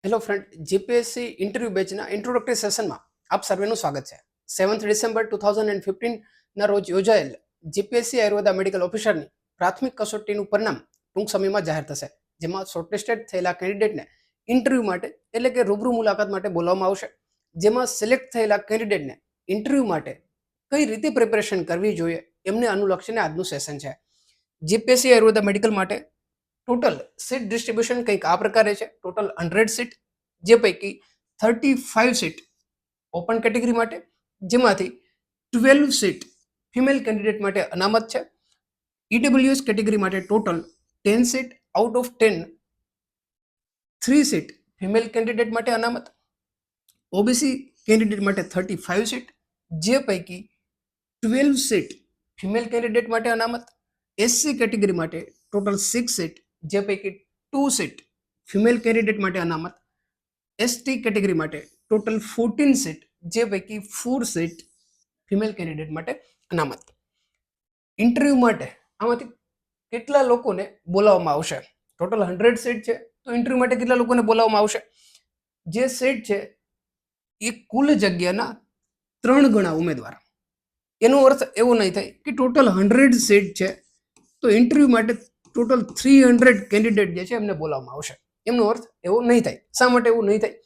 Hello friend, GPSC interview બેચના introductory સેશનમાં આપ સર્વેનું સ્વાગત છે. 7th ડિસેમ્બર 2015ના રોજ યોજાયેલ જીપીએસસી આયુર્વેદા મેડિકલ ઓફિસરની પ્રાથમિક કસોટીનું પરિણામ ટૂંક સમયમાં જાહેર થશે, જેમાં શોર્ટલિસ્ટેડ થયેલા કેન્ડિડેટને ઇન્ટરવ્યુ માટે એટલે કે રૂબરૂ મુલાકાત માટે બોલાવવામાં આવશે. જેમાં સિલેક્ટ થયેલા કેન્ડિડેટને ઇન્ટરવ્યુ માટે કઈ રીતે પ્રિપેરેશન કરવી જોઈએ એમને અનુલક્ષીને આજનું સેશન છે. જીપીએસસી આયુર્વેદા મેડિકલ માટે ટોટલ સીટ ડિસ્ટ્રીબ્યુશન કંઈક આ પ્રકારે છે. ટોટલ 100 સીટ, જે પૈકી 35 સીટ ઓપન કેટેગરી માટે, જેમાંથી 12 સીટ ફિમેલ કેન્ડિડેટ માટે અનામત છે. ઈડબ્લ્યુએસ કેટેગરી માટે total 10 seat, out of 10 3 seat female candidate માટે અનામત. ઓબીસી કેન્ડિડેટ માટે 35 સીટ, જે પૈકી 12 સીટ ફિમેલ કેન્ડિડેટ માટે અનામત. એસસી કેટેગરી માટે ટોટલ 6 સીટ, જે પૈકી 2 સીટ ફિમેલ કેન્ડિડેટ માટે અનામત. એસટી કેટેગરી માટે ટોટલ 14 સીટ, જે પૈકી 4 સીટ ફિમેલ કેન્ડિડેટ માટે અનામત. ઇન્ટરવ્યુ માટે આમાંથી કેટલા લોકોને બોલાવવામાં આવશે? ટોટલ 100 સીટ છે, તો ઇન્ટરવ્યુ માટે કેટલા લોકોને બોલાવવામાં આવશે? જે સીટ છે એ કુલ જગ્યાના 3 ગણા ઉમેદવાર. એનો અર્થ એવો નહીં થાય કે ટોટલ 100 સીટ છે તો ઇન્ટરવ્યુ માટે ટોટલ 300 કેન્ડિડેટ જે છે એમને બોલાવવામાં આવશે. એમનો અર્થ એવો નહીં થાય. શા માટે એવું નહીં થાય?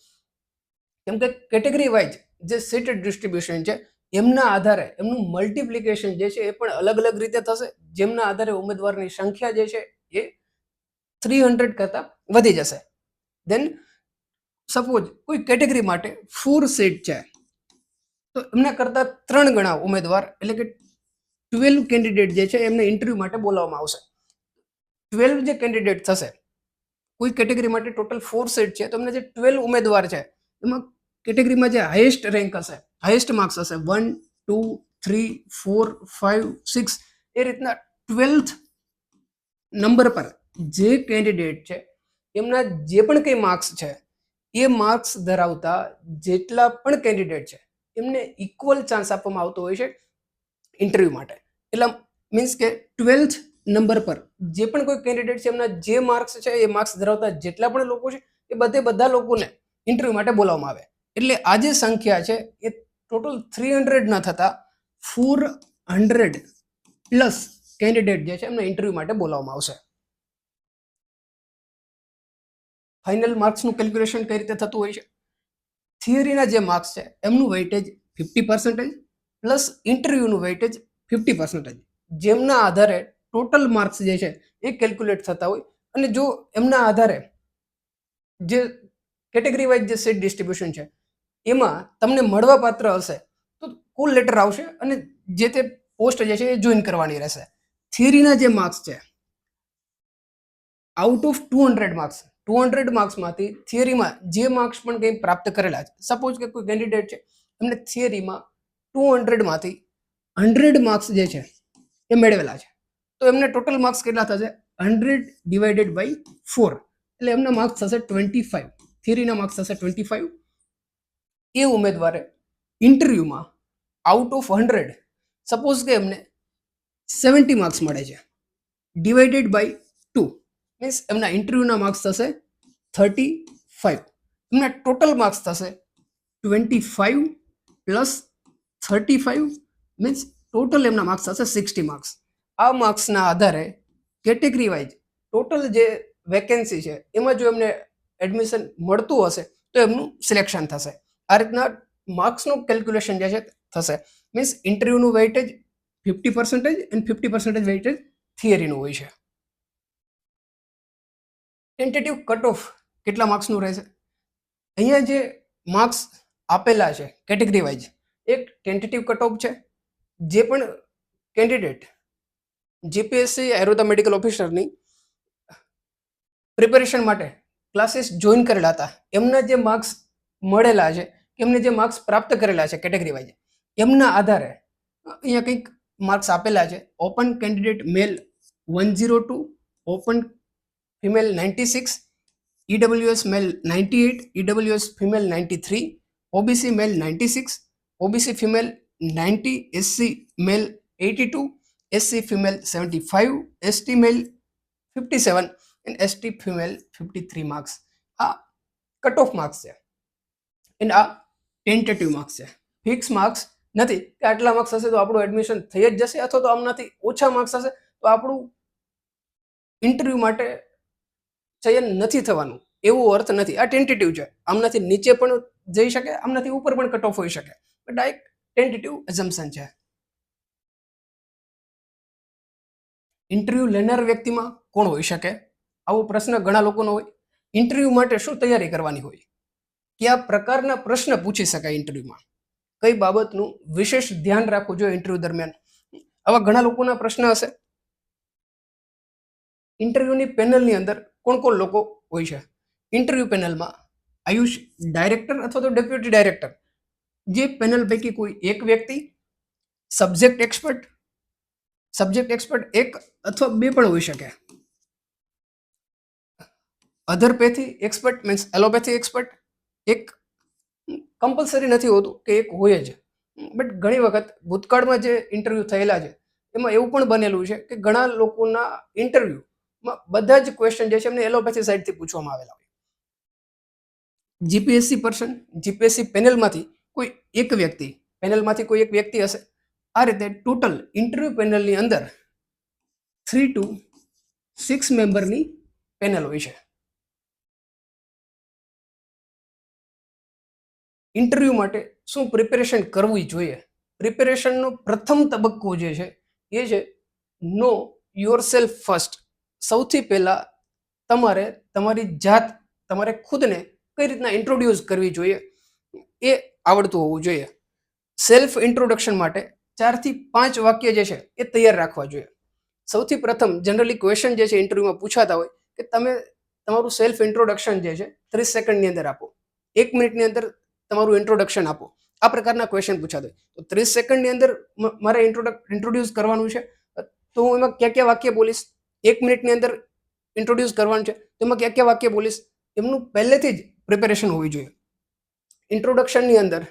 કેમ કે કેટેગરી વાઇઝ જે સીટ ડિસ્ટ્રીબ્યુશન છે એમના આધારે એમનું મલ્ટિપ્લિકેશન જે છે એ પણ અલગ અલગ રીતે થશે, જેમના આધારે ઉમેદવારની સંખ્યા જે છે એ 300 કરતા વધી જશે. દેન સપોઝ કોઈ કેટેગરી માટે 4 સીટ છે તો એમના કરતા 3 ગણા ઉમેદવાર એટલે કે 12 કેન્ડિડેટ જે છે એમને ઇન્ટરવ્યુ માટે બોલાવવામાં આવશે. 12 જે કેન્ડિડેટ થશે, કોઈ કેટેગરી માટે ટોટલ 4 સીટ છે તો એમને જે 12 ઉમેદવાર છે એમાં કેટેગરીમાં જે હાઈએસ્ટ રેન્ક હશે, હાઈએસ્ટ માર્ક્સ હશે 1, 2, 3, 4, 5, 6 એ રીતના 12th નંબર પર જે કેન્ડિડેટ છે એમના જે પણ કંઈ માર્ક્સ છે એ માર્ક્સ ધરાવતા જેટલા પણ કેન્ડિડેટ છે એમને ઇક્વલ ચાન્સ આપવામાં આવતો હોય છે ઇન્ટરવ્યુ માટે. એટલે મીન્સ કે 12th નંબર પર જે પણ કોઈ કેન્ડિડેટ છે એમના જે માર્ક્સ છે એ માર્ક્સ ધરાવતા જેટલા પણ લોકો છે એ બધા લોકોને ઇન્ટરવ્યુ માટે બોલાવવામાં આવે. એટલે આ જે સંખ્યા છે એ ટોટલ 300 ના થતા 400 પ્લસ કેન્ડિડેટ જે છે એમને ઇન્ટરવ્યુ માટે બોલાવવામાં આવશે. ફાઇનલ માર્ક્સનું કેલ્ક્યુલેશન કઈ રીતે થતું હોય છે? થિયરીના જે માર્ક્સ છે એમનું વેઇટેજ 50% પ્લસ ઇન્ટરવ્યુનું વેઇટેજ 50%, જેમના આધારે ટોટલ માર્ક્સ જે છે એ કેલ્ક્યુલેટ થતા હોય. અને જો એમના આધારે જે કેટેગરી વાઇઝ જે સીટ ડિસ્ટ્રીબ્યુશન છે એમાં તમને મળવા પાત્ર હશે તો કુલ લેટર આવશે અને જે તે પોસ્ટ જે છે એ જોઈન કરવાની રહેશે. થિયરીના જે માર્ક્સ છે આઉટ ઓફ 200 માર્ક્સ, 200 માર્ક્સમાંથી થિયરીમાં જે માર્ક્સ પણ કંઈ પ્રાપ્ત કરેલા છે, સપોઝ કે કોઈ કેન્ડિડેટ છે એમને થિયરીમાં 200માંથી 100 માર્ક્સ જે છે એ મેળવેલા છે તો એમને ટોટલ માર્ક્સ કેટલા થશે? 100 ડિવાઇડેડ બાય 4 એટલે એમના માર્ક્સ થશે 25. થિયરીના માર્ક્સ થશે 25. એ ઉમેદવારે ઇન્ટરવ્યુમાં આઉટ ઓફ 100 સપોઝ કે એમને 70 માર્ક્સ મળે છે, ડિવાઇડેડ બાય 2 મીન્સ એમના ઇન્ટરવ્યુના માર્ક્સ થશે 35. એમના ટોટલ માર્ક્સ થશે 25 પ્લસ 35 મીન્સ ટોટલ એમના માર્ક્સ થશે 60 માર્ક્સ. આ માર્ક્સના આધારે કેટેગરી વાઇઝ ટોટલ જે વેકેન્સી છે એમાં જો એમને એડમિશન મળતું હશે તો એમનું સિલેક્શન થશે. આ રીતના માર્ક્સનું કેલ્ક્યુલેશન જે છે થશે. મીન્સ ઇન્ટરવ્યુનું વેઇટેજ 50% અને 50% વેઇટેજ થિયરીનું હોય છે. ટેન્ટેટિવ કટ ઓફ કેટલા માર્ક્સનું રહેશે? અહીંયા જે માર્ક્સ આપેલા છે કેટેગરી વાઇઝ એક ટેન્ટેટિવ કટ ઓફ છે. જે પણ કેન્ડિડેટ જીપીએસસી આયુર્વેદા મેડિકલ ઓફિસરની પ્રિપેરેશન માટે ક્લાસીસ જોઈન કરેલા હતા એમના જે માર્ક્સ મળેલા છે, એમને જે માર્ક્સ પ્રાપ્ત કરેલા છે કેટેગરી વાઇઝ, એમના આધારે અહીંયા કંઈક માર્ક્સ આપેલા છે. ઓપન કેન્ડિડેટ મેલ 102, ઓપન ફિમેલ 96, EWS મેલ 98, EWS ફિમેલ 93, OBC મેલ 96, OBC ફિમેલ 90, SC મેલ 82, SC ફિમેલ 75, ST મેલ 57 અને ST ફિમેલ 53 માર્ક્સ. આ કટ ઓફ માર્ક્સ છે એન્ડ આ ટેન્ટેટિવ માર્ક્સ છે. ફિક્સ માર્ક્સ નથી કે આટલા માર્ક્સ હશે તો આપણું એડમિશન થઈ જ જશે, અથવા તો આમનાથી ઓછા માર્ક્સ હશે તો આપણું ઇન્ટરવ્યુ માટે ચયન નથી થવાનું, એવો અર્થ નથી. આ ટેન્ટેટિવ છે, આમનાથી નીચે પણ જઈ શકે, આમનાથી ઉપર પણ કટ ઓફ હોઈ શકે, બટ આ એક ટેન્ટેટિવ એઝમ્પશન છે. ઇન્ટરવ્યુ લેનાર વ્યક્તિમાં કોણ હોઈ શકે? આવો પ્રશ્ન ઘણા લોકોનો હોય. ઇન્ટરવ્યુ માટે શું તૈયારી કરવાની હોય? કયા પ્રકારના પ્રશ્ન પૂછી શકાય ઇન્ટરવ્યુમાં? કઈ બાબતનું વિશેષ ધ્યાન રાખવું જોઈએ ઇન્ટરવ્યુ દરમિયાન? આવા ઘણા લોકોના પ્રશ્ન હશે. ઇન્ટરવ્યુની પેનલની અંદર કોણ કોણ લોકો હોય છે? ઇન્ટરવ્યુ પેનલમાં આયુષ ડાયરેક્ટર અથવા તો ડેપ્યુટી ડાયરેક્ટર, જે પેનલ પૈકી કોઈ એક વ્યક્તિ, સબ્જેક્ટ એક્સપર્ટ એક અથવા બે પણ હોઈ શકે. અધરપેથી એક્સપર્ટ મીન્સ એલોપેથી એક્સપર્ટ એક કમ્પલસરી નથી હોતું કે એક હોય જ, બટ ઘણી વખત ભૂતકાળમાં જે ઇન્ટરવ્યુ થયેલા છે એમાં એવું પણ બનેલું છે કે ઘણા લોકોના ઇન્ટરવ્યુમાં બધા જ ક્વેશ્ચન જે છે એમને એલોપેથી સાઇડથી પૂછવામાં આવેલા હોય. જીપીએસસી પેનલમાંથી કોઈ એક વ્યક્તિ હશે. આ રીતે ટોટલ ઇન્ટરવ્યુ પેનલની અંદર 3 to 6 મેમ્બરની પેનલ હોય છે. ઇન્ટરવ્યુ માટે શું પ્રિપેરેશન કરવી જોઈએ? પ્રિપેરેશનનો પ્રથમ તબક્કો જે છે એ છે નો યોર સેલ્ફ ફર્સ્ટ. સૌથી પહેલા તમારે ખુદને કઈ રીતના ઇન્ટ્રોડ્યુસ કરવી જોઈએ એ આવડતું હોવું જોઈએ. સેલ્ફ ઇન્ટ્રોડક્શન માટે 4 થી 5 વાક્ય જે છે એ તૈયાર રાખવા જોઈએ. સૌથી પ્રથમ જનરલી ક્વેશ્ચન જે છે ઇન્ટરવ્યુમાં પૂછાતા હોય કે તમે તમારું સેલ્ફ ઇન્ટ્રોડક્શન જે છે 30 સેકન્ડની અંદર આપો, 1 મિનિટની અંદર તમારું ઇન્ટ્રોડક્શન આપો. આ પ્રકારના ક્વેશ્ચન પૂછાતા હોય તો 30 સેકન્ડની અંદર મારે ઇન્ટ્રોડ્યુસ કરવાનું છે તો હું એમાં કયા વાક્ય બોલીશ, 1 મિનિટની અંદર ઇન્ટ્રોડ્યુસ કરવાનું છે તો એમાં કયા વાક્ય બોલીશ, એમનું પહેલેથી જ પ્રિપેરેશન હોવી જોઈએ. ઇન્ટ્રોડક્શનની અંદર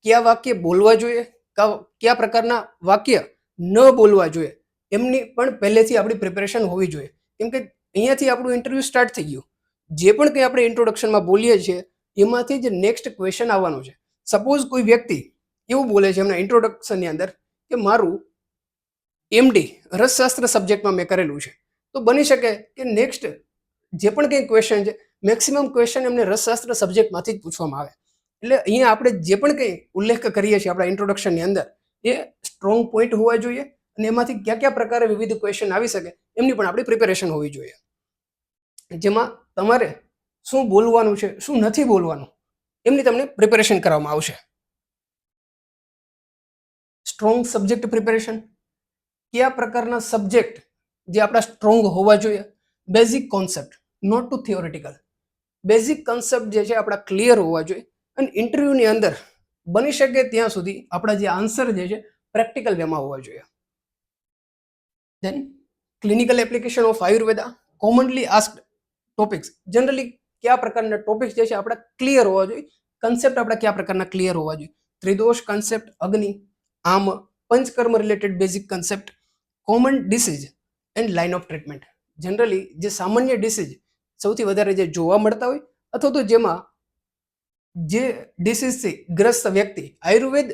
કયા વાક્ય બોલવા જોઈએ, કયા પ્રકારના વાક્ય ન બોલવા જોઈએ, એમની પણ પહેલેથી આપણી પ્રિપેરેશન હોવી જોઈએ. કેમ કે અહીંયાથી આપણું ઇન્ટરવ્યુ સ્ટાર્ટ થઈ ગયું. જે પણ કંઈ આપણે ઇન્ટ્રોડક્શનમાં બોલીએ છીએ એમાંથી જ નેક્સ્ટ ક્વેશ્ચન આવવાનું છે. સપોઝ કોઈ વ્યક્તિ એવું બોલે છે એમના ઇન્ટ્રોડક્શનની અંદર કે મારું એમડી રસશાસ્ત્ર સબ્જેક્ટમાં મેં કરેલું છે, તો બની શકે કે નેક્સ્ટ જે પણ કંઈ ક્વેશ્ચન છે મેક્સિમમ ક્વેશ્ચન એમને રસશાસ્ત્ર સબ્જેક્ટમાંથી જ પૂછવામાં આવે. એટલે અહીંયા આપણે જે પણ કંઈ ઉલ્લેખ કરીએ છીએ આપણા ઇન્ટ્રોડક્શનની અંદર એ સ્ટ્રોંગ પોઈન્ટ હોવા જોઈએ અને એમાંથી કયા પ્રકારે વિવિધ ક્વેશ્ચન આવી શકે એમની પણ આપણી પ્રિપેરેશન હોવી જોઈએ. જેમાં તમારે શું બોલવાનું છે, શું નથી બોલવાનું એમની તમને પ્રિપેરેશન કરવામાં આવશે. સ્ટ્રોંગ સબ્જેક્ટ પ્રિપેરેશન, કયા પ્રકારના સબ્જેક્ટ જે આપણા સ્ટ્રોંગ હોવા જોઈએ. Basic concept, not too theoretical. Basic concept જે છે આપણા ક્લિયર હોવા જોઈએ અને ઇન્ટરવ્યુની અંદર બની શકે ત્યાં સુધી આપણા જે આન્સર જે છે પ્રેક્ટિકલ વેમાં હોવા જોઈએ. Then clinical application of Ayurveda, commonly asked topics. Generally કયા પ્રકારના ટોપિક્સ જે છે આપણા ક્લિયર હોવા જોઈએ, કન્સેપ્ટ આપણા કયા પ્રકારના ક્લિયર હોવા જોઈએ. ત્રિદોષ કન્સેપ્ટ, અગ્નિ, આમ, panchakarma related basic concept, common disease end line of treatment. Generally જે સામાન્ય ડિસીઝ સૌથી વધારે જે જોવા મળતા હોય અથવા તો જેમાં જે ડિસીઝથી ગ્રસ્ત વ્યક્તિ આયુર્વેદ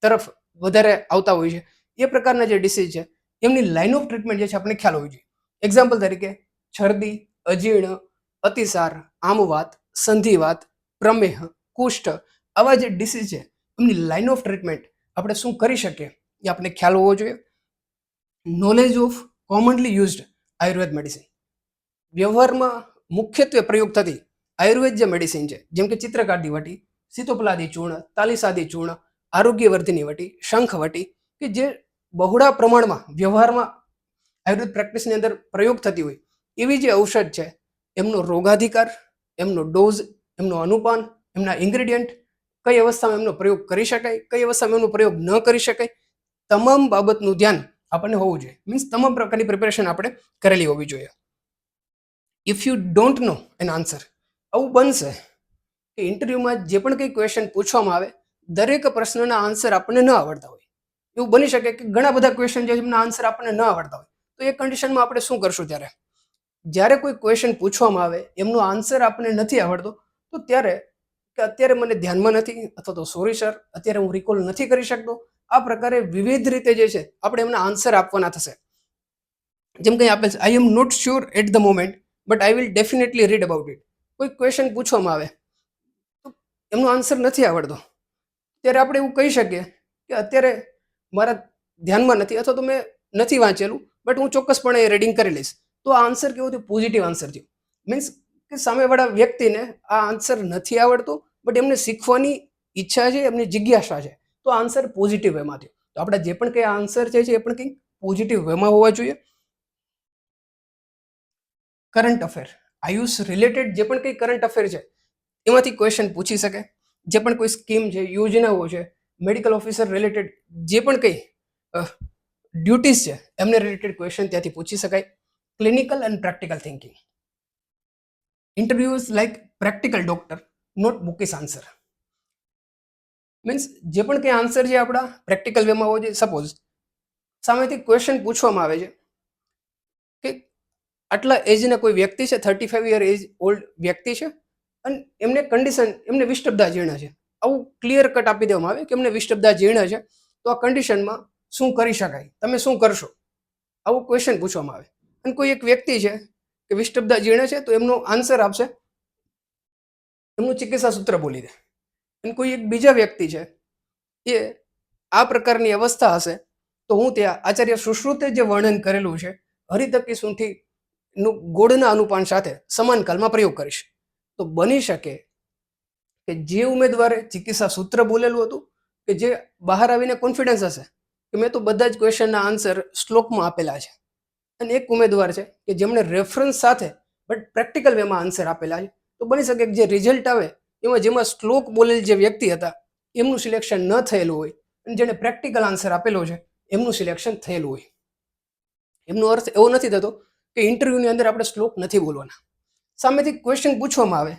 તરફ વધારે આવતા હોય છે એ પ્રકારના જે ડિસીઝ છે એમની લાઇન ઓફ ટ્રીટમેન્ટ જે છે આપણે ખ્યાલ હોવી જોઈએ. એક્ઝામ્પલ તરીકે શરદી, અજીર્ણ, અતિસાર, આમવાત, સંધિવાત, પ્રમેહ, કુષ્ઠ, આવા જે ડિસીઝ છે એમની લાઇન ઓફ ટ્રીટમેન્ટ આપણે શું કરી શકીએ એ આપણે ખ્યાલ હોવો જોઈએ. Knowledge of commonly used Ayurveda medicine. વ્યવહારમાં મુખ્યત્વે પ્રયોગ થતી આયુર્વેદ જે મેડિસિન છે જેમ કે ચિત્રકારદી વટી, સીતોપલાદી ચૂર્ણ, તાલીસાદી ચૂર્ણ, આરોગ્યવર્ધિની વટી, શંખ વટી, કે જે બહોળા પ્રમાણમાં વ્યવહારમાં આયુર્વેદ પ્રેક્ટિસની અંદર પ્રયોગ થતી હોય એવી જે ઔષધ છે એમનો રોગાધિકાર, એમનો ડોઝ, એમનો અનુપાન, એમના ઇન્ગ્રેડિયન્ટ, કઈ અવસ્થામાં એમનો પ્રયોગ કરી શકાય, કઈ અવસ્થામાં એમનો પ્રયોગ ન કરી શકાય, તમામ બાબતનું ધ્યાન આપણને હોવું જોઈએ. મીન્સ તમામ પ્રકારની પ્રિપેરેશન આપણે કરેલી હોવી જોઈએ. If you don't know N answer, આવું બનશે કે ઇન્ટરવ્યુમાં જે પણ કંઈ ક્વેશ્ચન પૂછવામાં આવે દરેક પ્રશ્નના આન્સર આપણને ન આવડતા હોય. એવું બની શકે કે ઘણા બધા ક્વેશ્ચન જે એમના આન્સર આપણને ન આવડતા હોય, તો એ કન્ડિશનમાં આપણે શું કરશું? ત્યારે જ્યારે કોઈ ક્વેશ્ચન પૂછવામાં આવે એમનો આન્સર આપણને નથી આવડતો તો ત્યારે કે અત્યારે મને ધ્યાનમાં નથી અથવા તો સોરી સર અત્યારે હું રિકોલ નથી કરી શકતો, આ પ્રકારે વિવિધ રીતે જે છે આપણે એમના આન્સર આપવાના થશે. જેમ કંઈ આપેલ છે, I am not sure at the moment but I will definitely read about it. કોઈ ક્વેશ્ચન પૂછવામાં આવે તો એમનો આન્સર નથી આવડતો, ત્યારે આપણે એવું કહી શકીએ કે અત્યારે મારા ધ્યાનમાં નથી અથવા તો મેં નથી વાંચેલું, બટ હું ચોક્કસપણે એ રીડિંગ કરી લઈશ. તો આ આન્સર કેવો થયો? પોઝિટિવ આન્સર થયો. મીન્સ કે સામેવાળા વ્યક્તિને આ આન્સર નથી આવડતો, બટ એમને શીખવાની ઈચ્છા છે, એમની જિજ્ઞાસા છે, તો આન્સર પોઝિટિવ વેમાં થયો. તો આપણે જે પણ કંઈ આન્સર છે એ પણ કંઈક પોઝિટિવ વેમાં હોવા જોઈએ. કરંટ અફેર, આયુષ રિલેટેડ જે પણ કંઈ કરંટ અફેર છે એમાંથી ક્વેશ્ચન પૂછી શકે. જે પણ કોઈ સ્કીમ છે, યોજનાઓ છે, મેડિકલ ઓફિસર રિલેટેડ જે પણ કંઈ ડ્યુટીઝ છે એમને રિલેટેડ ક્વેશ્ચન ત્યાંથી પૂછી શકાય. Clinical and practical thinking, interviews like practical doctor, not bookish answer. Means જે પણ કંઈ આન્સર છે આપણા પ્રેક્ટિકલ વેમાં હોવો જોઈએ. સપોઝ સામેથી ક્વેશ્ચન પૂછવામાં આવે છે કે આટલા એજના કોઈ વ્યક્તિ છે, 35 યર એજ ઓલ્ડ વ્યક્તિ છે અને એમને કન્ડિશન, એમને વિષ્ટબ્ધા જીર્ણ છે, આવું ક્લિયર કટ આપી દેવામાં આવે કે એમને વિષ્ટબ્ધા જીર્ણ છે, તો આ કન્ડિશનમાં શું કરી શકાય, તમે શું કરશો, આવું ક્વેશ્ચન પૂછવામાં આવે. અને કોઈ એક વ્યક્તિ છે કે વિષ્ટબ્ધા જીર્ણ છે, તો એમનો આન્સર આપશે, એમનું ચિકિત્સા સૂત્ર બોલી દે. અને કોઈ એક બીજા વ્યક્તિ છે એ આ પ્રકારની અવસ્થા હશે, તો હું ત્યાં આચાર્ય સુશ્રુતે જે વર્ણન કરેલું છે હરિતકી સૂંઠી નું ગોળના અનુપાન સાથે સમાન કાલમાં પ્રયોગ કરીશ. તો બની શકે કે જે ઉમેદવારે ચિકિત્સા સૂત્ર બોલેલું હતું, કે જે બહાર આવીને કોન્ફિડન્સ હશે કે મેં તો બધા જ ક્વેશ્ચનના આન્સર શ્લોકમાં આપેલા છે, અને એક ઉમેદવાર છે કે જેમણે રેફરન્સ સાથે બટ પ્રેક્ટિકલ વેમાં આન્સર આપેલા છે, તો બની શકે કે જે રિઝલ્ટ આવે એમાં જેમાં શ્લોક બોલેલ જે વ્યક્તિ હતા એમનું સિલેક્શન ન થયેલું હોય, અને જેને પ્રેક્ટિકલ આન્સર આપેલો છે એમનું સિલેક્શન થયેલું હોય. એમનો અર્થ એવો નથી થતો કે ઇન્ટરવ્યુની અંદર આપણે શ્લોક નથી બોલવાના. સામેથી ક્વેશ્ચન પૂછવામાં આવે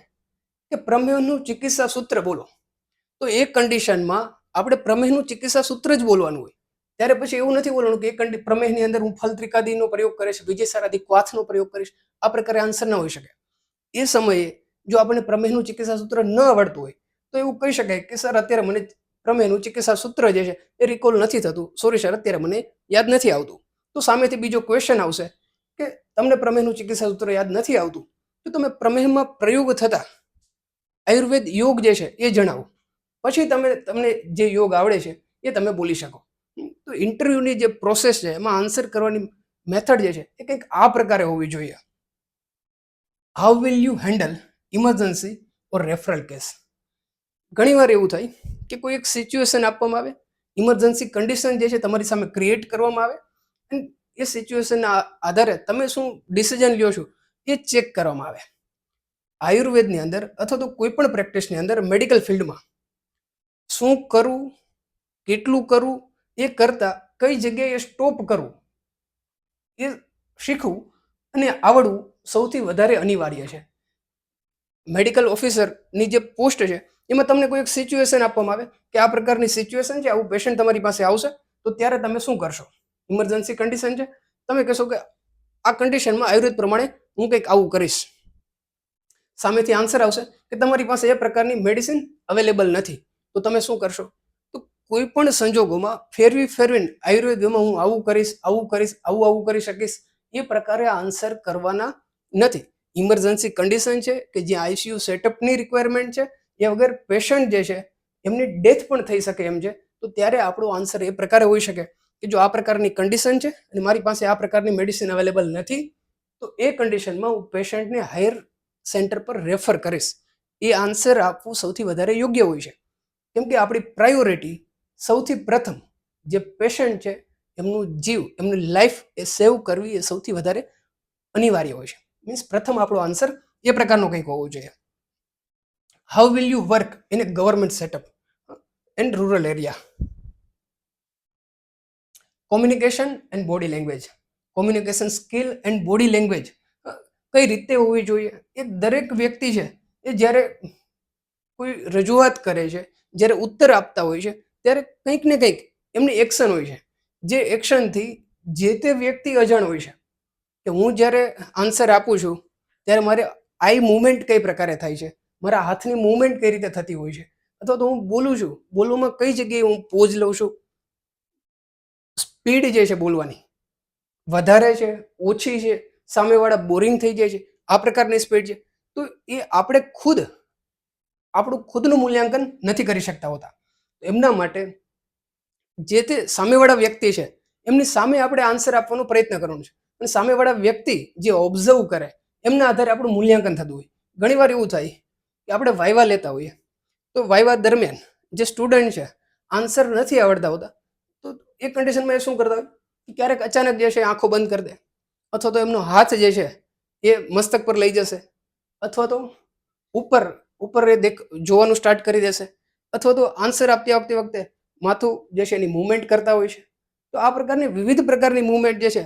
કે પ્રમેયનું ચિકિત્સા સૂત્ર બોલો, તો એ કન્ડિશનમાં આપણે પ્રમેયનું ચિકિત્સા સૂત્ર જ બોલવાનું હોય. ત્યારે પછી એવું નથી બોલવાનું કે એ પ્રમેયની અંદર હું ફલત્રિકાદીનો પ્રયોગ કરીશ, વિજયસારાદી ક્વાથનો પ્રયોગ કરીશ, આ પ્રકારે આન્સર ન હોઈ શકે. એ સમયે જો આપણને પ્રમેયનું ચિકિત્સા સૂત્ર ન આવડતું હોય તો એવું કહી શકાય કે સર અત્યારે મને પ્રમેયનું ચિકિત્સા સૂત્ર જે છે એ રિકોલ નથી થતું, સોરી સર અત્યારે મને યાદ નથી આવતું. તો સામેથી બીજો ક્વેશ્ચન આવશે કે તમને પ્રમેયનું ચિકિત્સા સૂત્ર યાદ નથી આવતું, તો તમે પ્રમેયમાં પ્રયોગ થતા આયુર્વેદ યોગ જે છે એ જણાવો, પછી તમને જે યોગ આવડે છે એ તમે બોલી શકો. તો ઇન્ટરવ્યુની જે પ્રોસેસ છે એમાં આન્સર કરવાની મેથડ જે છે એ કંઈક આ પ્રકારે હોવી જોઈએ. How will you handle emergency or referral case? ઘણીવાર એવું થાય કે કોઈ એક સિચ્યુએશન આપવામાં આવે, ઇમરજન્સી કન્ડિશન જે છે તમારી સામે ક્રિએટ કરવામાં આવે, અને એ સિચ્યુએશનના આધારે તમે શું ડિસિઝન લ્યો છો એ ચેક કરવામાં આવે. આયુર્વેદની અંદર અથવા તો કોઈ પણ પ્રેક્ટિસની અંદર મેડિકલ ફિલ્ડમાં શું કરવું, કેટલું કરવું, એ કરતાં કઈ જગ્યાએ સ્ટોપ કરવું એ શીખવું અને આવડવું સૌથી વધારે અનિવાર્ય છે. મેડિકલ ઓફિસરની જે પોસ્ટ છે એમાં તમને કોઈ એક સિચ્યુએશન આપવામાં આવે કે આ પ્રકારની સિચ્યુએશન છે, આવું પેશન્ટ તમારી પાસે આવશે, તો ત્યારે તમે શું કરશો? ઇમરજન્સી કન્ડિશન છે, તમે કહેશો કે આ કન્ડિશનમાં આયુર્વેદ પ્રમાણે હું કંઈક આવું કરીશ. સામેથી આન્સર આવશે કે તમારી પાસે એ પ્રકારની મેડિસિન અવેલેબલ નથી, તો તમે શું કરશો? તો કોઈ પણ સંજોગોમાં ફેરવીને આયુર્વેદમાં હું આવું કરીશ, આવું કરીશ, આવું કરી શકીશ, એ પ્રકારે આન્સર કરવાના નથી. ઇમરજન્સી કન્ડિશન છે કે જ્યાં આઈસીયુ સેટઅપની રિક્વાયરમેન્ટ છે, એ વગર પેશન્ટ જે છે એમની ડેથ પણ થઈ શકે એમ છે, તો ત્યારે આપણો આન્સર એ પ્રકારે હોઈ શકે કે જો આ પ્રકારની કન્ડિશન છે અને મારી પાસે આ પ્રકારની મેડિસિન અવેલેબલ નથી, તો એ કન્ડિશનમાં હું પેશન્ટને હાયર સેન્ટર પર રેફર કરીશ. એ આન્સર આપવું સૌથી વધારે યોગ્ય હોય છે, કેમ કે આપણી પ્રાયોરિટી સૌથી પ્રથમ જે પેશન્ટ છે એમનું જીવ, એમની લાઈફ એ સેવ કરવી એ સૌથી વધારે અનિવાર્ય હોય છે. મીન્સ પ્રથમ આપણો આન્સર એ પ્રકારનો કંઈક હોવો જોઈએ. How will you work in A government setup and rural area? Communication and body language, communication skill and body language કઈ રીતે હોવી જોઈએ? એ દરેક વ્યક્તિ છે એ જ્યારે કોઈ રજૂઆત કરે છે, જ્યારે ઉત્તર આપતા હોય છે, ત્યારે કંઈક ને કંઈક એમની એક્શન હોય છે, જે એક્શનથી જે તે વ્યક્તિ અજાણ હોય છે કે હું જ્યારે આન્સર આપું છું ત્યારે મારે આઈ મુવમેન્ટ કઈ પ્રકારે થાય છે, મારા હાથની મૂવમેન્ટ કઈ રીતે થતી હોય છે, અથવા તો હું બોલું છું, બોલવામાં કઈ જગ્યાએ હું પોઝ લઉં છું, સ્પીડ જે છે બોલવાની વધારે છે, ઓછી છે, સામેવાળા બોરિંગ થઈ જાય છે, આ પ્રકારની સ્પીડ છે. તો એ આપણે ખુદ આપણું ખુદનું મૂલ્યાંકન નથી કરી શકતા હોતા. એમના માટે જે તે સામેવાળા વ્યક્તિ છે એમની સામે આપણે આન્સર આપવાનો પ્રયત્ન કરવાનો છે, અને સામેવાળા વ્યક્તિ જે ઓબ્ઝર્વ કરે એમના આધારે આપણું મૂલ્યાંકન થતું હોય. ઘણીવાર એવું થાય કે આપણે વાયવા લેતા હોઈએ, તો વાયવા દરમિયાન જે સ્ટુડન્ટ છે આન્સર નથી આવડતા હોતા, તો એ કન્ડિશનમાં એ શું કરતા હોય કે ક્યારેક અચાનક જે છે આંખો બંધ કરી દે, અથવા તો એમનો હાથ જે છે એ મસ્તક પર લઈ જશે, અથવા તો ઉપર ઉપર એ જોવાનું સ્ટાર્ટ કરી દેશે, અથવા તો આન્સર આપતી વખતે માથું જે છે એની મૂવમેન્ટ કરતા હોય છે. તો આ પ્રકારની વિવિધ પ્રકારની મૂવમેન્ટ જે છે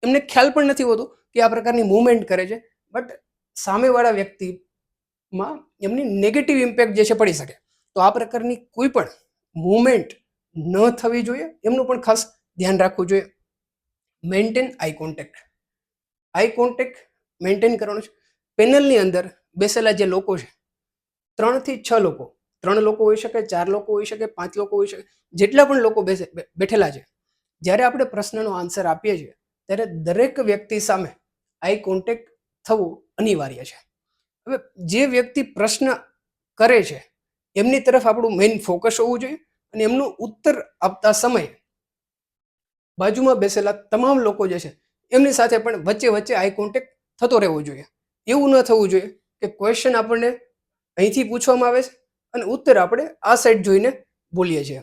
એમને ખ્યાલ પણ નથી હોતો કે આ પ્રકારની મૂવમેન્ટ કરે છે, બટ સામેવાળા વ્યક્તિમાં એમની નેગેટિવ ઇમ્પેક્ટ જે છે પડી શકે. તો આ પ્રકારની કોઈ પણ મૂવમેન્ટ ન થવી જોઈએ, એમનું પણ ખાસ ધ્યાન રાખવું જોઈએ. Maintain eye contact. Eye contact maintain કરવાનું છે. પેનલની અંદર બેસેલા જે લોકો છે, 3 થી 6 લોકો, 3 લોકો હોઈ શકે, 4 લોકો હોઈ શકે, 5 લોકો હોઈ શકે, જેટલા પણ લોકો બેઠેલા છે, જ્યારે આપણે પ્રશ્નનો આન્સર આપીએ છીએ ત્યારે દરેક વ્યક્તિ સામે આઈ કોન્ટેક્ટ થવું અનિવાર્ય છે. હવે જે વ્યક્તિ પ્રશ્ન કરે છે એમની તરફ આપણું મેઇન ફોકસ હોવું જોઈએ, અને એમનો ઉત્તર આપતા સમયે બાજુમાં બેસેલા તમામ લોકો જે છે એમની સાથે પણ વચ્ચે વચ્ચે આઈ કોન્ટેક્ટ થતો રહેવો જોઈએ. એવું ન થવું જોઈએ કે ક્વેશ્ચન આપણને અહીંથી પૂછવામાં આવે છે અને ઉત્તર આપણે આ સાઈડ જોઈને બોલીએ છીએ.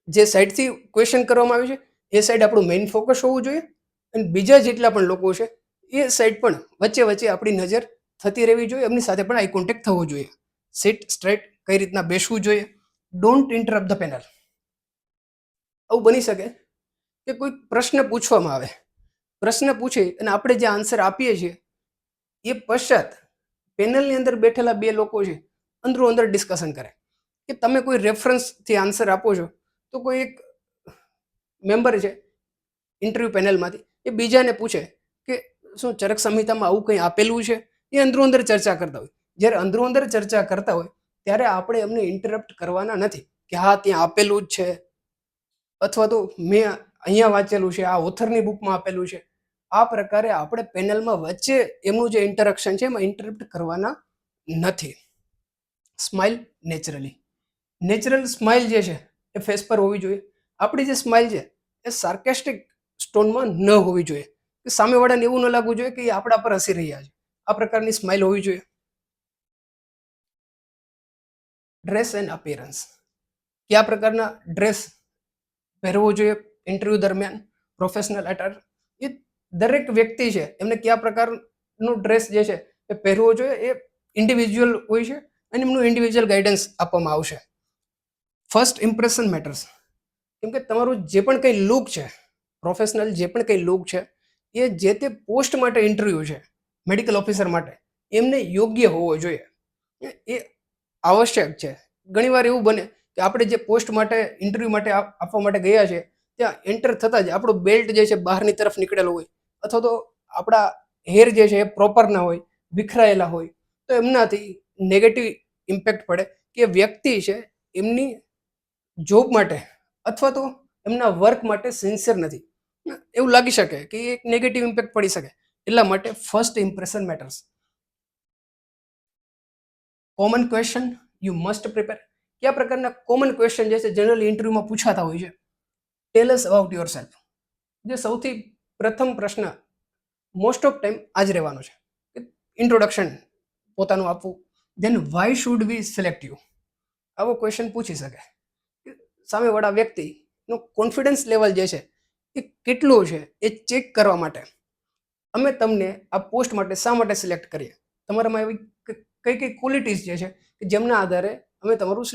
જે સાઈડથી ક્વેશ્ચન કરવામાં આવ્યું છે એ સાઈડ આપણું મેઇન ફોકસ હોવું જોઈએ, અને બીજા જેટલા પણ લોકો છે એ સાઈડ પણ વચ્ચે વચ્ચે આપણી નજર થતી રહેવી જોઈએ, એમની સાથે પણ આઈ કોન્ટેક્ટ થવો જોઈએ. સિટ સ્ટ્રેટ, કઈ રીતના બેસવું જોઈએ. Don't interrupt the panel. આવું બની શકે કે કોઈ પ્રશ્ન પૂછવામાં આવે, પ્રશ્ન પૂછે અને આપણે જે આન્સર આપીએ છીએ એ પશ્ચાત પેનલની અંદર બેઠેલા 2 લોકો છે અંદરો અંદર ડિસ્કશન કરે કે તમે કોઈ રેફરન્સથી આન્સર આપો છો, તો કોઈ એક મેમ્બર છે ઇન્ટરવ્યુ પેનલમાંથી એ બીજાને પૂછે કે શું ચરક સંહિતામાં આવું કંઈ આપેલું છે. એ અંદરો અંદર ચર્ચા કરતા હોય. જ્યારે અંદરો અંદર ચર્ચા કરતા હોય ત્યારે આપણે એમને ઇન્ટરપ્ટ કરવાના નથી કે હા ત્યાં આપેલું જ છે, અથવા તો મેં અહીંયા વાંચેલું છે, આ ઓથરની બુકમાં આપેલું છે. આ પ્રકારે આપણે પેનલમાં વચ્ચે એમનું જે ઇન્ટરેક્શન છે એમાં ઇન્ટરપ્ટ કરવાના નથી. Smile naturally. નેચરલ સ્માઇલ જે છે એ ફેસ પર હોવી જોઈએ. આપણી જે સ્માઇલ છે એ સાર્કેસ્ટિક સ્ટોનમાં ન હોવી જોઈએ, કે સામેવાળાને એવું ન લાગવું જોઈએ કે એ આપણા પર હસી રહ્યા છે. આ પ્રકારની સ્માઇલ હોવી જોઈએ. Dress and appearance. કયા પ્રકારના ડ્રેસ પહેરવો જોઈએ ઇન્ટરવ્યૂ દરમિયાન, પ્રોફેશનલ અટાયર, એ દરેક વ્યક્તિ છે એમને કયા પ્રકારનો ડ્રેસ જે છે એ પહેરવો જોઈએ એ ઇન્ડિવિજ્યુઅલ હોય છે, અને એમનું ઇન્ડિવિજ્યુઅલ ગાઈડન્સ આપવામાં આવશે. First impression matters. કેમ કે તમારું જે પણ કંઈ લુક છે, પ્રોફેશનલ જે પણ કંઈ લુક છે, એ જે તે પોસ્ટ માટે ઇન્ટરવ્યૂ છે મેડિકલ ઓફિસર માટે, એમને યોગ્ય હોવો જોઈએ. એ આવશ્યક છે. ઘણીવાર એવું બને કે આપણે જે પોસ્ટ માટે ઇન્ટરવ્યૂ માટે આપવા માટે ગયા છે ત્યાં એન્ટર થતાં જ આપણો બેલ્ટ જે છે બહારની તરફ નીકળેલો હોય, અથવા તો આપણા હેર જે છે એ પ્રોપર ના હોય, વિખરાયેલા હોય, તો એમનાથી નેગેટિવ ઇમ્પેક્ટ પડે કે વ્યક્તિ છે એમની જોબ માટે અથવા તો એમના વર્ક માટે સિન્સિયર નથી, એવું લાગી શકે કે એક નેગેટિવ ઇમ્પેક્ટ પડી શકે. એટલા માટે first impression matters. Common question you must prepare. કયા પ્રકારના કોમન ક્વેશ્ચન જે છે જનરલી ઇન્ટરવ્યુમાં પૂછાતા હોય છે. ટેલ અસ અબાઉટ યોર સેલ્ફ. જે સૌથી પ્રથમ પ્રશ્ન મોસ્ટ ઓફ ટાઈમ આ જ રહેવાનો છે કે ઇન્ટ્રોડક્શન પોતાનું આપવું. Then why should we select you. આવો ક્વેશ્ચન પૂછી શકે. સામેવાળા વ્યક્તિનો કોન્ફિડન્સ લેવલ જે છે એ કેટલો છે એ ચેક કરવા માટે અમે તમને આ પોસ્ટ માટે શા માટે સિલેક્ટ કરીએ, તમારામાં એવી કઈ કઈ ક્વોલિટીઝ જે છે કે જેમના આધારે અમે તમારું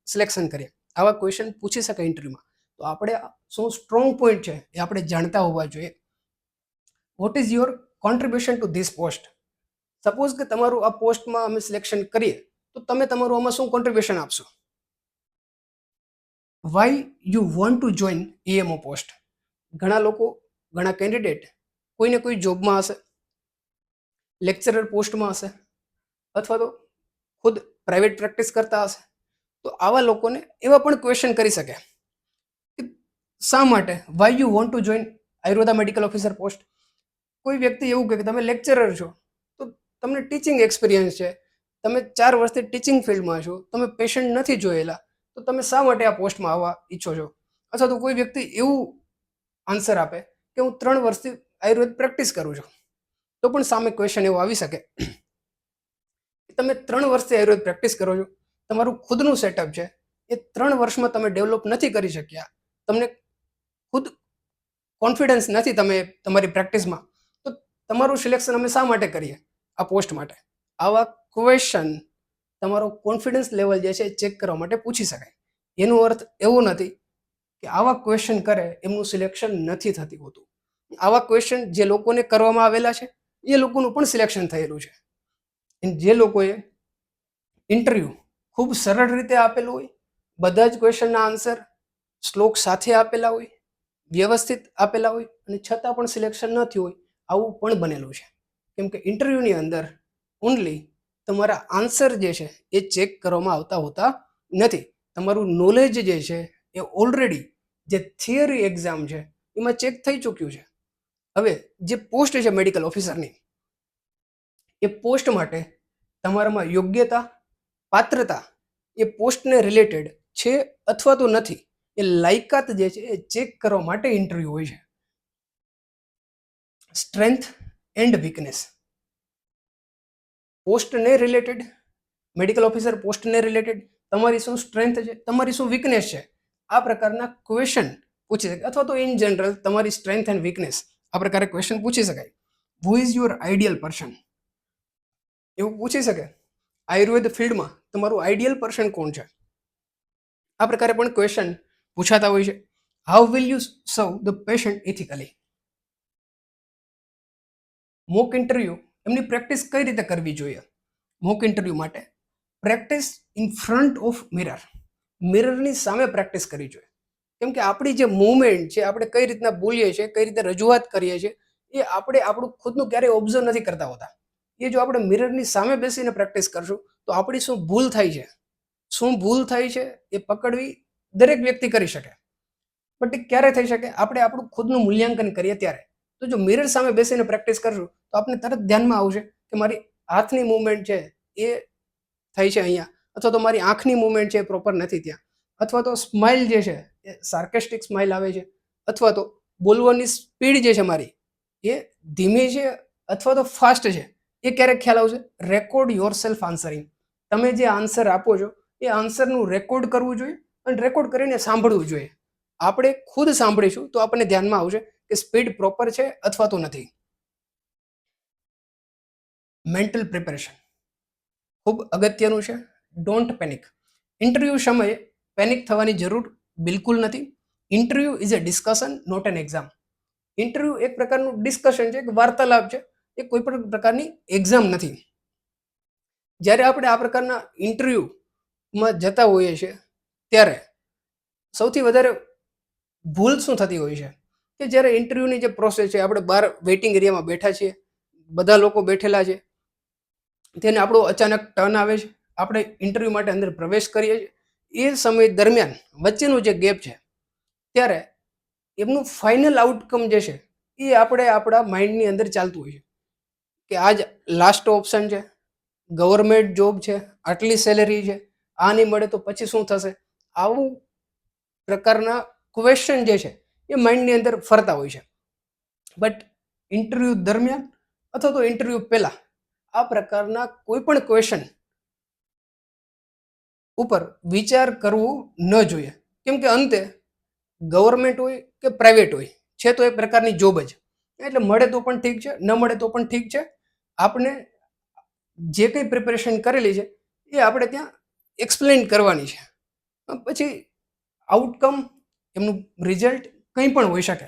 સિલેક્શન કરીએ. આવા ક્વેશ્ચન પૂછી શકાય ઇન્ટરવ્યુમાં. તો આપણે શું સ્ટ્રોંગ પોઈન્ટ છે એ આપણે જાણતા હોવા જોઈએ. What is your contribution two this post. Suppose કે તમારું આ પોસ્ટમાં અમે સિલેક્શન કરીએ તો તમે તમારું આમાં શું કોન્ટ્રીબ્યુશન આપશો. Why you want to join AMO post. ઘણા લોકો, ઘણા કેન્ડિડેટ કોઈને કોઈ જોબમાં હશે, લેક્ચરર પોસ્ટમાં હશે, અથવા તો ખુદ પ્રાઇવેટ પ્રેક્ટિસ કરતા હશે તો આવા લોકોને એવા પણ ક્વેશ્ચન કરી શકે કે શા માટે why you want to join Ayurveda medical officer post. કોઈ વ્યક્તિ એવું કહે કે તમે લેક્ચરર છો તો તમને ટીચિંગ એક્સપિરિયન્સ છે, તમે 4 વર્ષથી ટીચિંગ ફિલ્ડમાં છો, તમે પેશન્ટ નથી જોયેલા તો તમે શા માટે આ પોસ્ટમાં આવવા ઈચ્છો છો. અથવા તો કોઈ વ્યક્તિ એવું આન્સર આપે કે હું 3 વર્ષથી આયુર્વેદ પ્રેક્ટિસ કરું છું તો પણ સામે ક્વેશ્ચન એવો આવી શકે કે તમે 3 વર્ષથી આયુર્વેદ પ્રેક્ટિસ કરો છો, તમારું ખુદનું સેટઅપ છે, એ 3 વર્ષમાં તમે ડેવલપ નથી કરી શક્યા, તમને ખુદ કોન્ફિડન્સ નથી તમે તમારી પ્રેક્ટિસમાં, તો તમારું સિલેક્શન અમે શા માટે કરીએ આ પોસ્ટ માટે. આવા ક્વેશ્ચન તમારો કોન્ફિડન્સ લેવલ જે છે એ ચેક કરવા માટે પૂછી શકાય. એનો અર્થ એવો નથી કે આવા ક્વેશ્ચન કરે એમનું સિલેક્શન નથી થતું હોતું. આવા ક્વેશ્ચન જે લોકોને કરવામાં આવેલા છે એ લોકોનું પણ સિલેક્શન થયેલું છે. જે લોકોએ ઇન્ટરવ્યૂ ખૂબ સરળ રીતે આપેલું હોય, બધા જ ક્વેશ્ચનના આન્સર શ્લોક સાથે આપેલા હોય, વ્યવસ્થિત આપેલા હોય અને છતાં પણ સિલેક્શન ન થયું હોય, આવું પણ બનેલું છે. કેમ કે ઇન્ટરવ્યૂની અંદર ઓનલી તમારા આન્સર જે છે એ ચેક કરવામાં આવતા હોતા નથી. તમારું નોલેજ જે છે એ ઓલરેડી જે થિયરી એક્ઝામ છે એમાં ચેક થઈ ચૂક્યું છે. હવે જે પોસ્ટ છે મેડિકલ ઓફિસરની, એ પોસ્ટ માટે તમારામાં યોગ્યતા, પાત્રતા એ પોસ્ટને રિલેટેડ છે અથવા તો નથી, એ લાયકાત જે છે એ ચેક કરવા માટે ઇન્ટરવ્યૂ હોય છે. સ્ટ્રેન્થ એન્ડ વીકનેસ પોસ્ટને રિલેટેડ, મેડિકલ ઓફિસર પોસ્ટને રિલેટેડ તમારી શું સ્ટ્રેન્થ છે, તમારી શું વીકનેસ છે, આ પ્રકારના ક્વેશ્ચન પૂછી શકાય. અથવા તો ઇન જનરલ તમારી સ્ટ્રેન્થ એન્ડ વીકનેસ આ પ્રકારે ક્વેશ્ચન પૂછી શકાય. Who is your ideal person એવું પૂછી શકે. આયુર્વેદ ફિલ્ડમાં તમારું આઈડિયલ પર્સન કોણ છે, આ પ્રકારે પણ ક્વેશ્ચન પૂછાતા હોય છે. How will you serve the patient ethically. Mock interview એમની પ્રેક્ટિસ કઈ રીતે કરવી જોઈએ. મોક ઇન્ટરવ્યૂ માટે practice in front of mirror, મિરરની સામે પ્રેક્ટિસ કરવી જોઈએ. કેમ કે આપણી જે મૂવમેન્ટ છે, આપણે કઈ રીતના બોલીએ છીએ, કઈ રીતે રજૂઆત કરીએ છીએ, એ આપણે આપણું ખુદનું ક્યારેય ઓબ્ઝર્વ નથી કરતા હોતા. એ જો આપણે મિરરની સામે બેસીને પ્રેક્ટિસ કરશું તો આપણી શું ભૂલ થાય છે, શું ભૂલ થાય છે એ પકડવી દરેક વ્યક્તિ કરી શકે. બટ એ ક્યારે થઈ શકે, આપણે આપણું ખુદનું મૂલ્યાંકન કરીએ ત્યારે. તો જો મિરર સામે બેસીને પ્રેક્ટિસ કરશું તો આપણે તરત ધ્યાનમાં આવશે કે મારી હાથની મૂવમેન્ટ છે એ થઈ છે અહીંયા, અથવા તો મારી આંખની મૂવમેન્ટ છે એ પ્રોપર નથી ત્યાં, અથવા તો સ્માઇલ જે છે એ સાર્કેસ્ટિક સ્માઇલ આવે છે, અથવા તો બોલવાની સ્પીડ જે છે મારી એ ધીમી છે અથવા તો ફાસ્ટ છે, એ ક્યારેક ખ્યાલ આવશે. રેકોર્ડ યોર સેલ્ફ આન્સરિંગ, તમે જે આન્સર આપો છો એ આન્સરનું રેકોર્ડ કરવું જોઈએ અને રેકોર્ડ કરીને સાંભળવું જોઈએ. આપણે ખુદ સાંભળીશું તો આપણને ધ્યાનમાં આવશે કે સ્પીડ પ્રોપર છે અથવા તો નથી. મેન્ટલ પ્રિપેરેશન ખૂબ અગત્યનું છે. Don't panic. ઇન્ટરવ્યૂ સમયે પેનિક થવાની જરૂર બિલકુલ નથી. Interview is a discussion, not an exam. Interview એક પ્રકારનું ડિસ્કશન છે, એક વાર્તાલાપ છે, એ કોઈ પણ પ્રકારની એક્ઝામ નથી. જ્યારે આપણે આ પ્રકારના ઇન્ટરવ્યૂમાં જતા હોઈએ છીએ ત્યારે સૌથી વધારે ભૂલ શું થતી હોય છે કે જ્યારે ઇન્ટરવ્યૂની જે પ્રોસેસ છે, આપણે બહાર વેઇટિંગ એરિયામાં બેઠા છીએ, બધા લોકો બેઠેલા છે, તેને આપણો અચાનક ટર્ન આવે છે, આપણે ઇન્ટરવ્યૂ માટે અંદર પ્રવેશ કરીએ છીએ. એ સમય દરમિયાન વચ્ચેનું જે ગેપ છે ત્યારે એમનું ફાઇનલ આઉટકમ જે છે એ આપણે આપણા માઇન્ડની અંદર ચાલતું હોય છે કે આ જ લાસ્ટ ઓપ્શન છે, ગવર્મેન્ટ જોબ છે, આટલી સેલેરી છે, આ નહીં મળે તો પછી શું થશે. આવું પ્રકારના ક્વેશ્ચન જે છે એ માઇન્ડની અંદર ફરતા હોય છે. બટ ઇન્ટરવ્યૂ દરમિયાન અથવા તો ઇન્ટરવ્યૂ પહેલાં આ પ્રકારના કોઈ પણ ક્વેશ્ચન ઉપર વિચાર કરવો ન જોઈએ. કેમ કે અંતે ગવર્મેન્ટ હોય કે પ્રાઇવેટ હોય છે તો એ પ્રકારની જોબ જ, એટલે મળે તો પણ ઠીક છે, ન મળે તો પણ ઠીક છે. આપણે જે કંઈ પ્રિપેરેશન કરેલી છે એ આપણે ત્યાં એક્સપ્લેન કરવાની છે. પછી આઉટકમ, એમનું રિઝલ્ટ કંઈ પણ હોઈ શકે.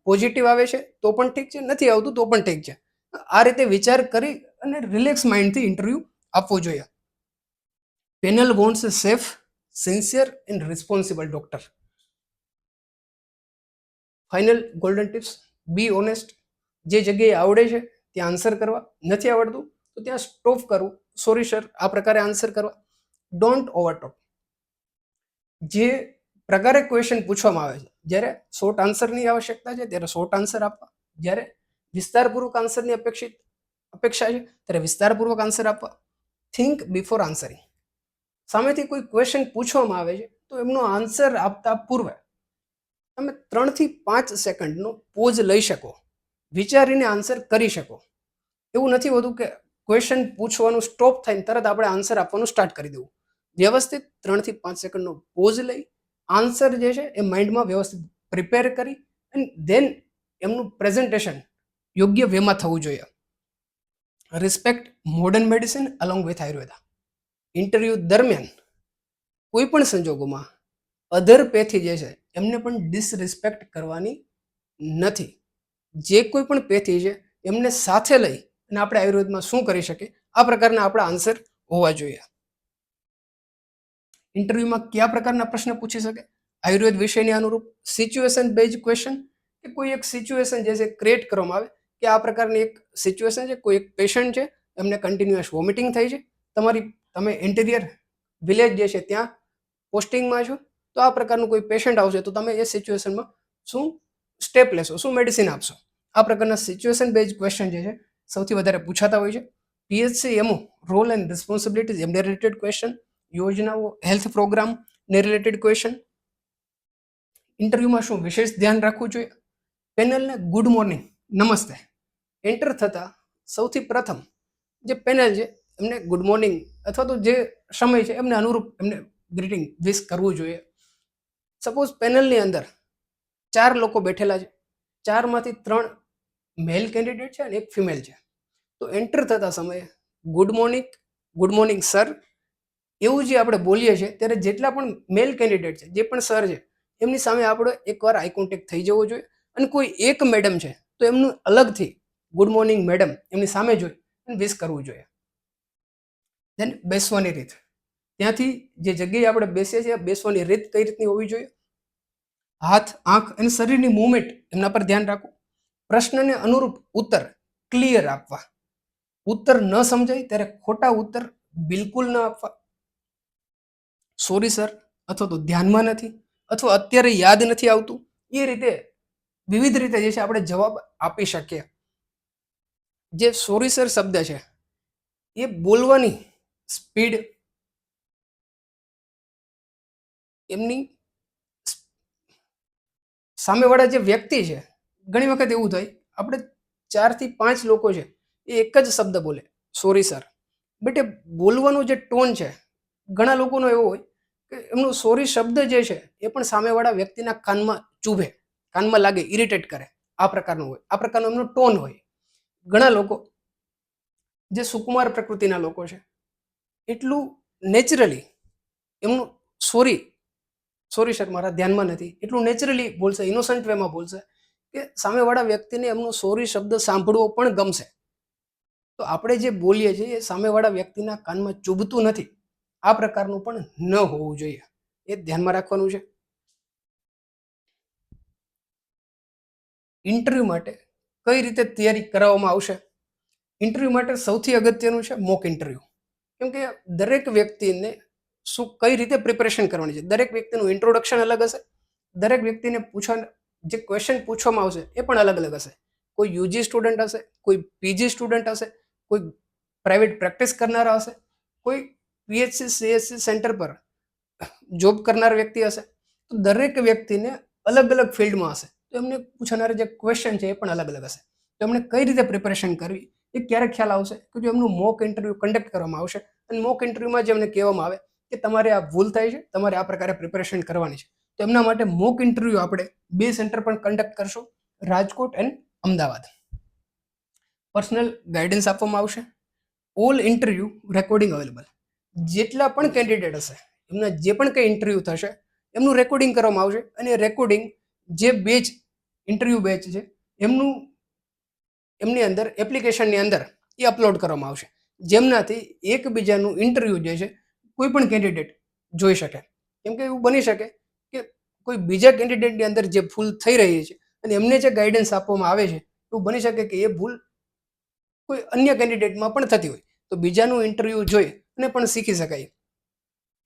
પોઝિટિવ આવે છે તો પણ ઠીક છે, નથી આવતું તો પણ ઠીક છે. આ રીતે વિચાર કરી અને રિલેક્સ માઇન્ડથી ઇન્ટરવ્યૂ આપવો જોઈએ. Panel wants a safe, sincere and responsible doctor. Final golden tips: be honest. જે જગ્યાએ આવડે છે ત્યાં આન્સર કરવા, નથી આવડતું તો ત્યાં સ્ટોપ કરવું સોરી સર આ પ્રકારે આન્સર કરવા. ડોન્ટ ઓવરટોક. જે પ્રકારે ક્વેશ્ચન પૂછવામાં આવે છે, જ્યારે શોર્ટ આન્સરની આવશ્યકતા છે ત્યારે શોર્ટ આન્સર આપવા, જ્યારે વિસ્તારપૂર્વક આન્સરની અપેક્ષા છે ત્યારે વિસ્તારપૂર્વક આન્સર આપવા. Think before answering. સામેથી કોઈ ક્વેશ્ચન પૂછવામાં આવે છે તો એમનો આન્સર આપતા પૂર્વે તમે 3 થી 5 સેકન્ડનો પોઝ લઈ શકો, વિચારીને આન્સર કરી શકો. એવું નથી હોતું કે ક્વેશ્ચન પૂછવાનું સ્ટોપ થઈને તરત આપણે આન્સર આપવાનું સ્ટાર્ટ કરી દેવું. વ્યવસ્થિત 3 થી 5 સેકન્ડનો પોઝ લઈ આન્સર જે છે એ માઇન્ડમાં વ્યવસ્થિત પ્રિપેર કરી અને ધેન એમનું પ્રેઝન્ટેશન યોગ્ય વેમાં થવું જોઈએ. Respect modern medicine along with Ayurveda. Interview દરમિયાન કોઈ પણ સંજોગોમાં અધર પેથી જે છે એમને પણ ડિસરિસ્પેક્ટ કરવાની નથી. જે કોઈ પણ પેથી છે એમને સાથે લઈ અને આપણે આયુર્વેદમાં શું કરી શકીએ આ પ્રકારના આપણા આન્સર હોવા જોઈએ. ઇન્ટરવ્યુમાં કયા પ્રકારના પ્રશ્ન પૂછી શકે? આયુર્વેદ વિષયની અનુરૂપ સિચ્યુએશન બેઝ ક્વેશ્ચન, કે કોઈ એક સિચ્યુએશન જે છે ક્રિએટ કરવામાં આવે કે આ પ્રકારની એક સિચ્યુએશન છે, કોઈ એક પેશન્ટ છે એમને કન્ટિન્યુઅસ વોમિટિંગ થઈ છે, તમે ઇન્ટિરિયર વિલેજ જે છે ત્યાં પોસ્ટિંગમાં છો, તો આ પ્રકારનું કોઈ પેશન્ટ આવશે તો તમે એ સિચ્યુએશનમાં શું સ્ટેપ લેશો, શું મેડિસિન આપશો. આ પ્રકારના સિચ્યુએશન બેઝ ક્વેશ્ચન જે છે સૌથી વધારે પૂછાતા હોય છે. PHC MO role and responsibilities એમને રિલેટેડ ક્વેશ્ચન, યોજનાઓ હેલ્થ પ્રોગ્રામ ને રિલેટેડ ક્વેશ્ચન. ઇન્ટરવ્યુમાં શું વિશેષ ધ્યાન રાખવું જોઈએ? પેનલને ગુડ મોર્નિંગ, નમસ્તે. એન્ટર થતા સૌથી પ્રથમ જે પેનલ છે એમને ગુડ મોર્નિંગ અથવા તો જે સમય છે એમને અનુરૂપ એમને ગ્રીટિંગ વિશ કરવું જોઈએ. સપોઝ પેનલની અંદર 4 લોકો બેઠેલા છે, 4માંથી 3 મેલ કેન્ડિડેટ છે અને એક ફિમેલ છે. તો એન્ટર થતા સમયે ગુડ મોર્નિંગ સર એવું જે આપણે બોલીએ છીએ ત્યારે જેટલા પણ મેલ કેન્ડિડેટ છે, જે પણ સર છે એમની સામે આપણે એકવાર આઈ કોન્ટેક્ટ થઈ જવો જોઈએ. અને કોઈ એક મેડમ છે તો એમનું અલગથી ગુડ મોર્નિંગ મેડમ એમની સામે જોઈ અને વિશ કરવું જોઈએ. દેન બેસવાની રીત, ત્યાંથી જે જગ્યાએ આપણે બેસીએ છીએ બેસવાની રીત કઈ રીતની હોવી જોઈએ? હાથ, આંખ અને શરીરની મૂવમેન્ટ એમના પર ધ્યાન રાખવું. પ્રશ્નને અનુરૂપ ઉત્તર ક્લિયર આપવા. ઉત્તર ન સમજાય ત્યારે ખોટા ઉત્તર બિલકુલ ન આપવા. સોરી સર અથવા તો ધ્યાનમાં નથી અથવા અત્યારે યાદ નથી આવતું, એ રીતે વિવિધ રીતે જે છે આપણે જવાબ આપી શકીએ. જે સોરી સર શબ્દ છે એ બોલવાની સ્પીડ, એમની સામેવાળા જે વ્યક્તિ છે, ઘણી વખત એવું થાય આપણે 4 થી 5 લોકો છે એ એક જ શબ્દ બોલે સોરી સર, બટ એ બોલવાનો જે ટોન છે ઘણા લોકોનો એવો હોય કે એમનો સોરી શબ્દ જે છે એ પણ સામેવાળા વ્યક્તિના કાનમાં ચૂભે, કાનમાં લાગે, ઇરિટેટ કરે, આ પ્રકારનું હોય, આ પ્રકારનો એમનો ટોન હોય. ઘણા લોકો જે સુકુમાર પ્રકૃતિના લોકો છે એટલું નેચરલી એમનું સોરી સર મારા ધ્યાનમાં નથી એટલું નેચરલી બોલશે, ઇનોસન્ટ વેમાં બોલશે કે સામેવાળા વ્યક્તિને એમનો સોરી શબ્દ સાંભળવો પણ ગમશે. તો આપણે જે બોલીએ છીએ એ સામેવાળા વ્યક્તિના કાનમાં ચૂભતું નથી, આ પ્રકારનું પણ ન હોવું જોઈએ, એ ધ્યાનમાં રાખવાનું છે. ઇન્ટરવ્યૂ માટે કઈ રીતે તૈયારી કરાવવામાં આવશે? ઇન્ટરવ્યૂ માટે સૌથી અગત્યનું છે મોક ઇન્ટરવ્યૂ. કેમ કે દરેક વ્યક્તિને કઈ રીતે પ્રિપરેશન કરવાની છે, દરેક વ્યક્તિનું ઇન્ટ્રોડક્શન અલગ હશે, દરેક વ્યક્તિને જે ક્વેશ્ચન પૂછવામાં આવશે એ પણ અલગ અલગ હશે. કોઈ યુજી સ્ટુડન્ટ હશે, કોઈ પીજી સ્ટુડન્ટ હશે, કોઈ પ્રાઇવેટ પ્રેક્ટિસ કરનારા હશે, કોઈ પીએચસી સીએચસી સેન્ટર પર જોબ કરનાર વ્યક્તિ હશે. તો દરેક વ્યક્તિને અલગ અલગ ફિલ્ડમાં હશે તો એમને પૂછનારા જે ક્વેશ્ચન છે એ પણ અલગ અલગ હશે. તો એમને કઈ રીતે પ્રિપરેશન કરવી એ ક્યારે ખ્યાલ આવશે કે જો એમનું મોક ઇન્ટરવ્યૂ કન્ડક્ટ કરવામાં આવશે અને મોક ઇન્ટરવ્યુમાં જે એમને કહેવામાં આવે કે તમારે આ ભૂલ થાય છે, તમારે આ પ્રકારે પ્રિપરેશન કરવાની છે. તો એમના માટે મોક ઇન્ટરવ્યૂ આપણે 2 સેન્ટર પર કન્ડક્ટ કરશું, Rajkot and Ahmedabad. Personal guidance આપવામાં આવશે. All interview recording available. જેટલા પણ કેન્ડિડેટ હશે એમના જે પણ કંઈ ઇન્ટરવ્યૂ થશે એમનું રેકોર્ડિંગ કરવામાં આવશે અને રેકોર્ડિંગ જે બેચ ઇન્ટરવ્યૂ બેચ છે એમની અંદર એપ્લિકેશનની અંદર એ અપલોડ કરવામાં આવશે, જેમનાથી એકબીજાનું ઇન્ટરવ્યૂ જે છે કોઈ પણ કેન્ડિડેટ જોઈ શકે. કેમ કે એવું બની શકે કે કોઈ બીજા કેન્ડિડેટની અંદર જે ભૂલ થઈ રહી છે અને એમને જે ગાઈડન્સ આપવામાં આવે છે એવું બની શકે કે એ ભૂલ કોઈ અન્ય કેન્ડિડેટમાં પણ થતી હોય. તો બીજાનું ઇન્ટરવ્યૂ જોઈ અને પણ શીખી શકાય.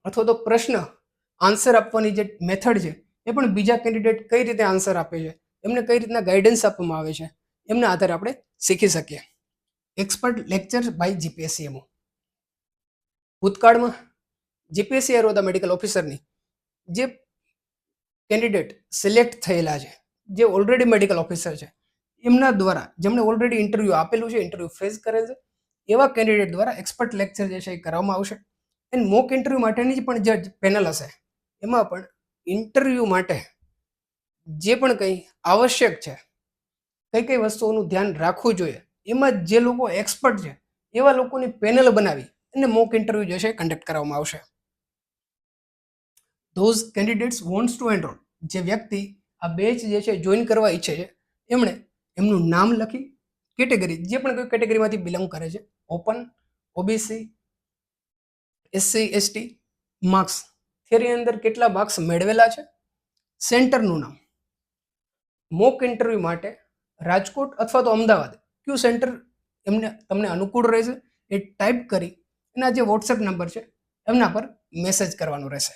અથવા તો પ્રશ્ન આન્સર આપવાની જે મેથડ છે એ પણ બીજા કેન્ડિડેટ કઈ રીતે આન્સર આપે છે, એમને કઈ રીતના ગાઈડન્સ આપવામાં આવે છે, એમના આધારે આપણે શીખી શકીએ. Expert lecture by GPSC MO. ભૂતકાળમાં જીપીએસસી આયુર્વેદા મેડિકલ ઓફિસરની જે કેન્ડિડેટ સિલેક્ટ થયેલા છે, જે ઓલરેડી મેડિકલ ઓફિસર છે, એમના દ્વારા જેમણે ઓલરેડી ઇન્ટરવ્યૂ આપેલું છે, ઇન્ટરવ્યૂ ફેસ કરેલ છે, એવા કેન્ડિડેટ દ્વારા એક્સપર્ટ લેક્ચર જે છે એ કરવામાં આવશે. એન્ડ મોક ઇન્ટરવ્યૂ માટેની પણ જે પેનલ હશે એમાં પણ ઇન્ટરવ્યૂ માટે જે પણ કંઈ આવશ્યક છે, કઈ કઈ વસ્તુઓનું ધ્યાન રાખવું જોઈએ, એમાં જે લોકો એક્સપર્ટ છે એવા લોકોની પેનલ બનાવી અને મોક ઇન્ટરવ્યૂ જે છે કન્ડક્ટ કરવામાં આવશે. Those candidates wants to enrol, જે વ્યક્તિ આ બેચ જે છે જોઈન કરવા ઈચ્છે છે એમણે એમનું નામ લખી, કેટેગરી જે પણ કોઈ કેટેગરીમાંથી બિલોંગ કરે છે, open, OBC, SC, ST, marks, theory અંદર કેટલા માર્ક્સ મેળવેલા છે, સેન્ટરનું નામ, મોક ઇન્ટરવ્યૂ માટે રાજકોટ અથવા તો અમદાવાદ કયું સેન્ટર એમને તમને અનુકૂળ રહેશે એ ટાઈપ કરી એના જે વોટ્સએપ નંબર છે એમના પર મેસેજ કરવાનો રહેશે.